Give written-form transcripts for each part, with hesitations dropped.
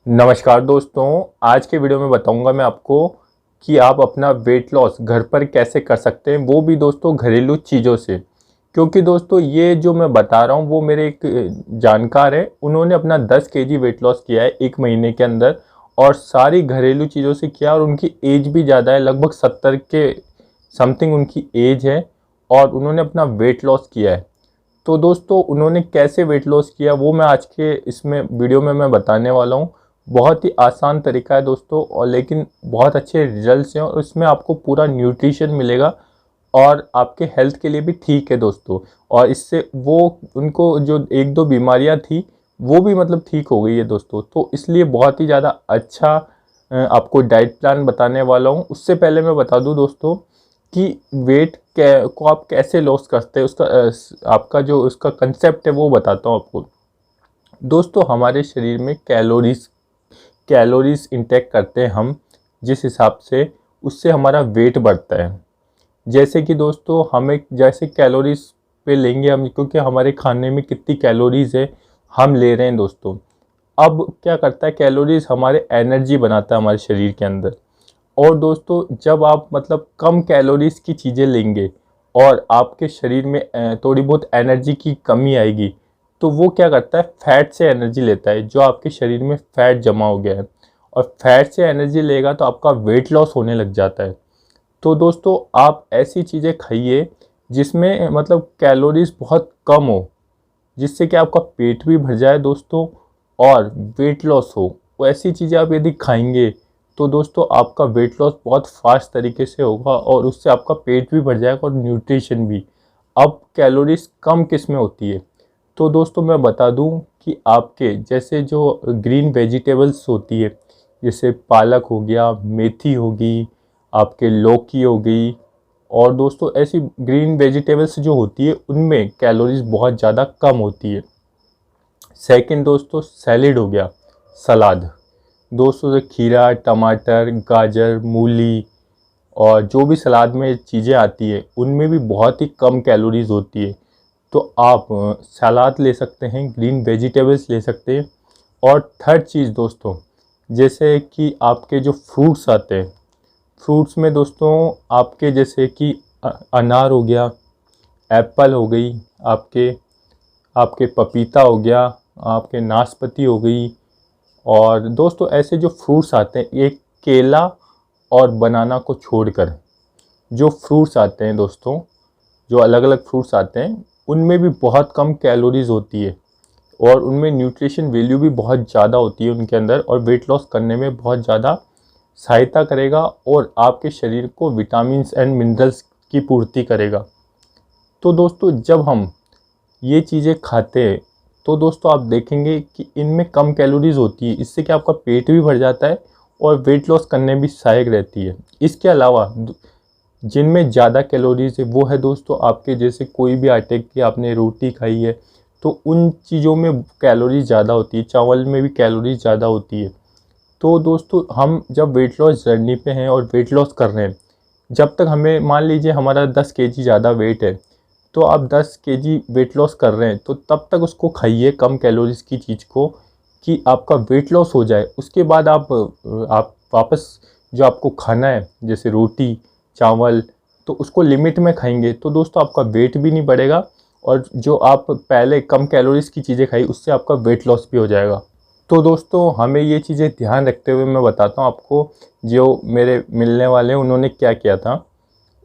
नमस्कार दोस्तों, आज के वीडियो में बताऊंगा मैं आपको कि आप अपना वेट लॉस घर पर कैसे कर सकते हैं, वो भी दोस्तों घरेलू चीज़ों से। क्योंकि दोस्तों ये जो मैं बता रहा हूँ वो मेरे एक जानकार है, उन्होंने अपना 10 केजी वेट लॉस किया है 1 महीने के अंदर और सारी घरेलू चीज़ों से किया और उनकी एज भी ज़्यादा है, लगभग 70 के समथिंग उनकी एज है और उन्होंने अपना वेट लॉस किया है। तो दोस्तों उन्होंने कैसे वेट लॉस किया वो मैं आज के इसमें वीडियो में मैं बताने वाला हूँ। बहुत ही आसान तरीका है दोस्तों और लेकिन बहुत अच्छे रिजल्ट्स हैं और इसमें आपको पूरा न्यूट्रिशन मिलेगा और आपके हेल्थ के लिए भी ठीक है दोस्तों। और इससे वो उनको जो एक दो बीमारियां थी वो भी मतलब ठीक हो गई है दोस्तों। तो इसलिए बहुत ही ज़्यादा अच्छा आपको डाइट प्लान बताने वाला हूँ। उससे पहले मैं बता दूँ दोस्तों कि वेट को आप कैसे लॉस करते हैं, उसका आपका जो उसका कंसेप्ट है वो बताता हूँ आपको। दोस्तों हमारे शरीर में कैलोरीज इंटेक करते हैं हम जिस हिसाब से, उससे हमारा वेट बढ़ता है। जैसे कि दोस्तों हमें जैसे कैलोरीज पे लेंगे हम, क्योंकि हमारे खाने में कितनी कैलोरीज है हम ले रहे हैं दोस्तों। अब क्या करता है, कैलोरीज हमारे एनर्जी बनाता है हमारे शरीर के अंदर। और दोस्तों जब आप मतलब कम कैलोरीज की चीज़ें लेंगे और आपके शरीर में थोड़ी बहुत एनर्जी की कमी आएगी, तो वो क्या करता है, फैट से एनर्जी लेता है, जो आपके शरीर में फैट जमा हो गया है। और फैट से एनर्जी लेगा तो आपका वेट लॉस होने लग जाता है। तो दोस्तों आप ऐसी चीज़ें खाइए जिसमें मतलब कैलोरीज बहुत कम हो, जिससे कि आपका पेट भी भर जाए दोस्तों और वेट लॉस हो। वो ऐसी चीज़ें आप यदि खाएंगे तो दोस्तों आपका वेट लॉस बहुत फास्ट तरीके से होगा और उससे आपका पेट भी भर जाएगा और न्यूट्रिशन भी। अब कैलोरीज कम किस में होती है, तो दोस्तों मैं बता दूं कि आपके जैसे जो ग्रीन वेजिटेबल्स होती है, जैसे पालक हो गया, मेथी होगी, आपके लौकी हो गई, और दोस्तों ऐसी ग्रीन वेजिटेबल्स जो होती है उनमें कैलोरीज बहुत ज़्यादा कम होती है। सेकंड दोस्तों सैलेड हो गया, सलाद। दोस्तों से खीरा, टमाटर, गाजर, मूली और जो भी सलाद में चीज़ें आती है उनमें भी बहुत ही कम कैलोरीज होती है। तो आप सलाद ले सकते हैं, ग्रीन वेजिटेबल्स ले सकते हैं। और थर्ड चीज़ दोस्तों, जैसे कि आपके जो फ्रूट्स आते हैं, फ्रूट्स में दोस्तों आपके जैसे कि अनार हो गया, एप्पल हो गई, आपके आपके पपीता हो गया, आपके नाशपाती हो गई। और दोस्तों ऐसे जो फ्रूट्स आते हैं, एक केला और बनाना को छोड़कर जो फ्रूट्स आते हैं दोस्तों, जो अलग अलग फ्रूट्स आते हैं उनमें भी बहुत कम कैलोरीज होती है और उनमें न्यूट्रिशन वैल्यू भी बहुत ज़्यादा होती है उनके अंदर, और वेट लॉस करने में बहुत ज़्यादा सहायता करेगा और आपके शरीर को विटामिन्स एंड मिनरल्स की पूर्ति करेगा। तो दोस्तों जब हम ये चीज़ें खाते हैं तो दोस्तों आप देखेंगे कि इनमें कम कैलोरीज होती है, इससे कि आपका पेट भी भर जाता है और वेट लॉस करने में भी सहायक रहती है। इसके अलावा जिनमें ज़्यादा कैलोरीज है वो है दोस्तों आपके जैसे कोई भी आटे की आपने रोटी खाई है तो उन चीज़ों में कैलोरीज ज़्यादा होती है, चावल में भी कैलोरीज ज़्यादा होती है। तो दोस्तों हम जब वेट लॉस जर्नी पे हैं और वेट लॉस कर रहे हैं, जब तक हमें मान लीजिए हमारा 10 केजी ज़्यादा वेट है, तो आप 10 केजी वेट लॉस कर रहे हैं तो तब तक उसको खाइए कम कैलोरीज की चीज़ को कि आपका वेट लॉस हो जाए। उसके बाद आप वापस जो आपको खाना है जैसे रोटी चावल, तो उसको लिमिट में खाएंगे तो दोस्तों आपका वेट भी नहीं बढ़ेगा और जो आप पहले कम कैलोरीज की चीज़ें खाई उससे आपका वेट लॉस भी हो जाएगा। तो दोस्तों हमें ये चीज़ें ध्यान रखते हुए मैं बताता हूँ आपको, जो मेरे मिलने वाले हैं उन्होंने क्या किया था।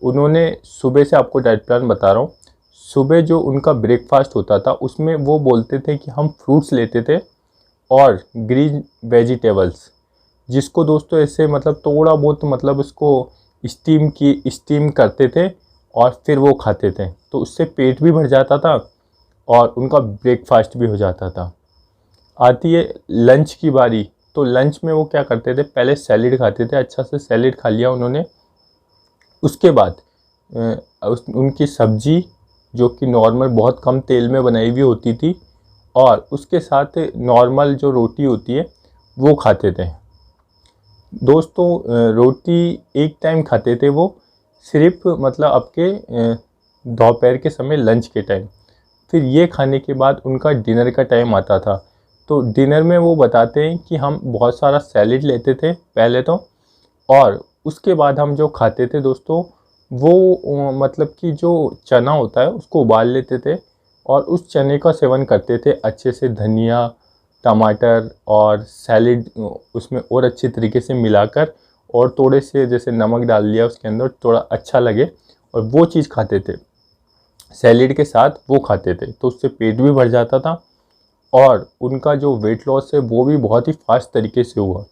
उन्होंने सुबह से आपको डाइट प्लान बता रहा हूँ, सुबह जो उनका ब्रेकफास्ट होता था उसमें वो बोलते थे कि हम फ्रूट्स लेते थे और ग्रीन वेजिटेबल्स, जिसको दोस्तों ऐसे मतलब थोड़ा बहुत मतलब उसको स्टीम करते थे और फिर वो खाते थे, तो उससे पेट भी भर जाता था और उनका ब्रेकफास्ट भी हो जाता था। आती है लंच की बारी, तो लंच में वो क्या करते थे, पहले सैलेड खाते थे, अच्छा से सैलेड खा लिया उन्होंने। उसके बाद उनकी सब्जी जो कि नॉर्मल बहुत कम तेल में बनाई हुई होती थी और उसके साथ नॉर्मल जो रोटी होती है वो खाते थे दोस्तों। रोटी एक टाइम खाते थे वो, सिर्फ मतलब आपके दोपहर के समय लंच के टाइम। फिर ये खाने के बाद उनका डिनर का टाइम आता था, तो डिनर में वो बताते हैं कि हम बहुत सारा सैलेड लेते थे पहले तो, और उसके बाद हम जो खाते थे दोस्तों वो मतलब कि जो चना होता है उसको उबाल लेते थे और उस चने का सेवन करते थे अच्छे से, धनिया, टमाटर और सैलेड उसमें और अच्छे तरीके से मिलाकर, और थोड़े से जैसे नमक डाल लिया उसके अंदर, थोड़ा अच्छा लगे, और वो चीज़ खाते थे सैलेड के साथ, वो खाते थे। तो उससे पेट भी भर जाता था और उनका जो वेट लॉस है वो भी बहुत ही फास्ट तरीके से हुआ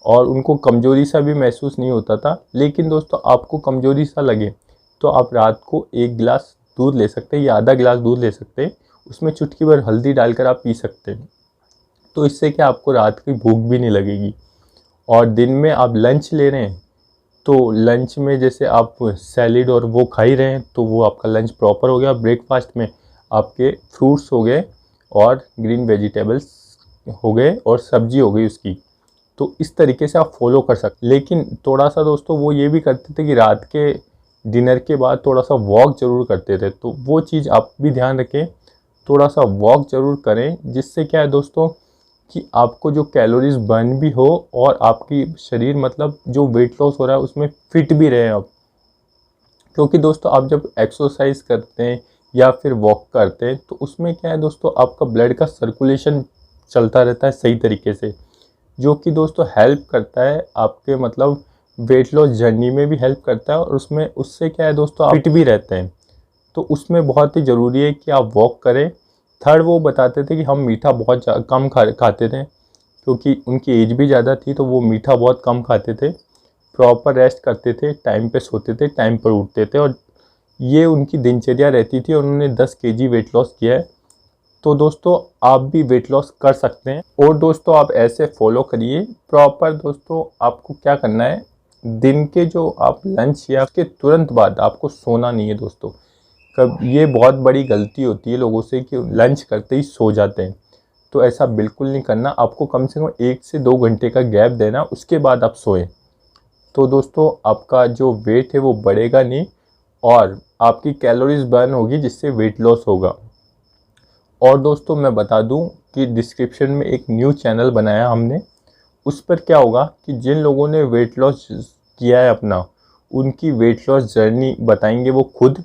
और उनको कमज़ोरी सा भी महसूस नहीं होता था। लेकिन दोस्तों आपको कमज़ोरी सा लगे तो आप रात को 1 गिलास दूध ले सकते हैं या आधा गिलास दूध ले सकते हैं, उसमें चुटकी भर हल्दी डालकर आप पी सकते हैं। तो इससे क्या आपको रात की भूख भी नहीं लगेगी। और दिन में आप लंच ले रहे हैं तो लंच में जैसे आप सैलेड और वो खा ही रहे हैं तो वो आपका लंच प्रॉपर हो गया। ब्रेकफास्ट में आपके फ्रूट्स हो गए और ग्रीन वेजिटेबल्स हो गए और सब्जी हो गई उसकी। तो इस तरीके से आप फॉलो कर सकते। लेकिन थोड़ा सा दोस्तों वो ये भी करते थे कि रात के डिनर के बाद थोड़ा सा वॉक ज़रूर करते थे, तो वो चीज़ आप भी ध्यान रखें, थोड़ा सा वॉक ज़रूर करें, जिससे क्या है दोस्तों कि आपको जो कैलोरीज बर्न भी हो और आपकी शरीर मतलब जो वेट लॉस हो रहा है उसमें फिट भी रहे आप। क्योंकि दोस्तों आप जब एक्सरसाइज करते हैं या फिर वॉक करते हैं तो उसमें क्या है दोस्तों आपका ब्लड का सर्कुलेशन चलता रहता है सही तरीके से, जो कि दोस्तों हेल्प करता है आपके मतलब वेट लॉस जर्नी में भी हेल्प करता है, और उसमें उससे क्या है दोस्तों आप फिट भी रहते हैं। तो उसमें बहुत ही ज़रूरी है कि आप वॉक करें। थर्ड, वो बताते थे कि हम मीठा बहुत कम खाते थे, क्योंकि उनकी एज भी ज़्यादा थी तो वो मीठा बहुत कम खाते थे, प्रॉपर रेस्ट करते थे, टाइम पे सोते थे, टाइम पर उठते थे, और ये उनकी दिनचर्या रहती थी। उन्होंने 10 केजी वेट लॉस किया है। तो दोस्तों आप भी वेट लॉस कर सकते हैं, और दोस्तों आप ऐसे फॉलो करिए प्रॉपर। दोस्तों आपको क्या करना है, दिन के जो आप लंच या उसके तुरंत बाद आपको सोना नहीं है दोस्तों। कब ये बहुत बड़ी गलती होती है लोगों से कि लंच करते ही सो जाते हैं, तो ऐसा बिल्कुल नहीं करना। आपको कम से कम 1 से 2 घंटे का गैप देना, उसके बाद आप सोएं। तो दोस्तों आपका जो वेट है वो बढ़ेगा नहीं और आपकी कैलोरीज बर्न होगी, जिससे वेट लॉस होगा। और दोस्तों मैं बता दूं कि डिस्क्रिप्शन में एक न्यू चैनल बनाया हमने, उस पर क्या होगा कि जिन लोगों ने वेट लॉस किया है अपना, उनकी वेट लॉस जर्नी बताएंगे वो खुद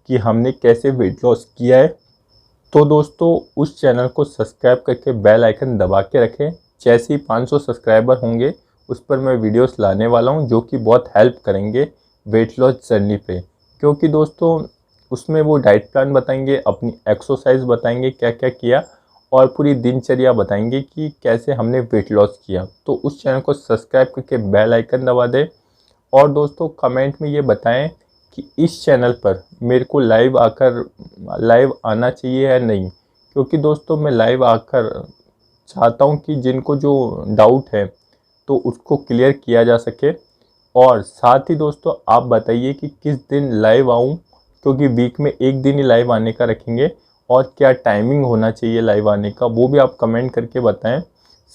कि हमने कैसे वेट लॉस किया है। तो दोस्तों उस चैनल को सब्सक्राइब करके बेल आइकन दबा के रखें। जैसे ही 500 सब्सक्राइबर होंगे उस पर मैं वीडियोस लाने वाला हूं, जो कि बहुत हेल्प करेंगे वेट लॉस जर्नी पे। क्योंकि दोस्तों उसमें वो डाइट प्लान बताएंगे, अपनी एक्सरसाइज बताएंगे क्या क्या किया, और पूरी दिनचर्या बताएंगे कि कैसे हमने वेट लॉस किया। तो उस चैनल को सब्सक्राइब करके बेल आइकन दबा दें। और दोस्तों कमेंट में ये बताएं कि इस चैनल पर मेरे को लाइव आना चाहिए या नहीं, क्योंकि दोस्तों मैं लाइव आकर चाहता हूं कि जिनको जो डाउट है तो उसको क्लियर किया जा सके। और साथ ही दोस्तों आप बताइए कि किस दिन लाइव आऊं, क्योंकि वीक में 1 दिन ही लाइव आने का रखेंगे, और क्या टाइमिंग होना चाहिए लाइव आने का वो भी आप कमेंट करके बताएं।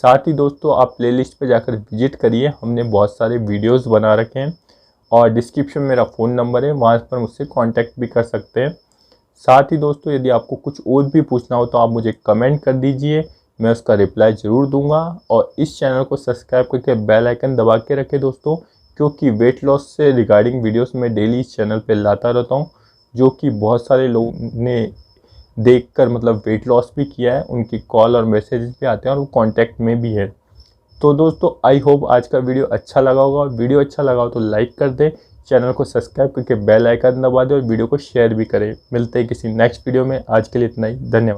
साथ ही दोस्तों आप प्लेलिस्ट पे जाकर विजिट करिए, हमने बहुत सारे वीडियोस बना रखे हैं, और डिस्क्रिप्शन में मेरा फ़ोन नंबर है, वहाँ पर मुझसे कांटेक्ट भी कर सकते हैं। साथ ही दोस्तों यदि आपको कुछ और भी पूछना हो तो आप मुझे कमेंट कर दीजिए, मैं उसका रिप्लाई ज़रूर दूंगा। और इस चैनल को सब्सक्राइब करके बेल आइकन दबा के रखें दोस्तों, क्योंकि वेट लॉस से रिगार्डिंग वीडियोस मैं डेली इस चैनल पे लाता रहता हूँ, जो कि बहुत सारे लोगों ने देखकर मतलब वेट लॉस भी किया है, उनकी कॉल और मैसेजेस भी आते हैं और वो कांटेक्ट में भी है। तो दोस्तों आई होप आज का वीडियो अच्छा लगा होगा। वीडियो अच्छा लगा हो तो लाइक कर दें, चैनल को सब्सक्राइब करके बेल आइकन दबा दें और वीडियो को शेयर भी करें। मिलते हैं किसी नेक्स्ट वीडियो में, आज के लिए इतना ही, धन्यवाद।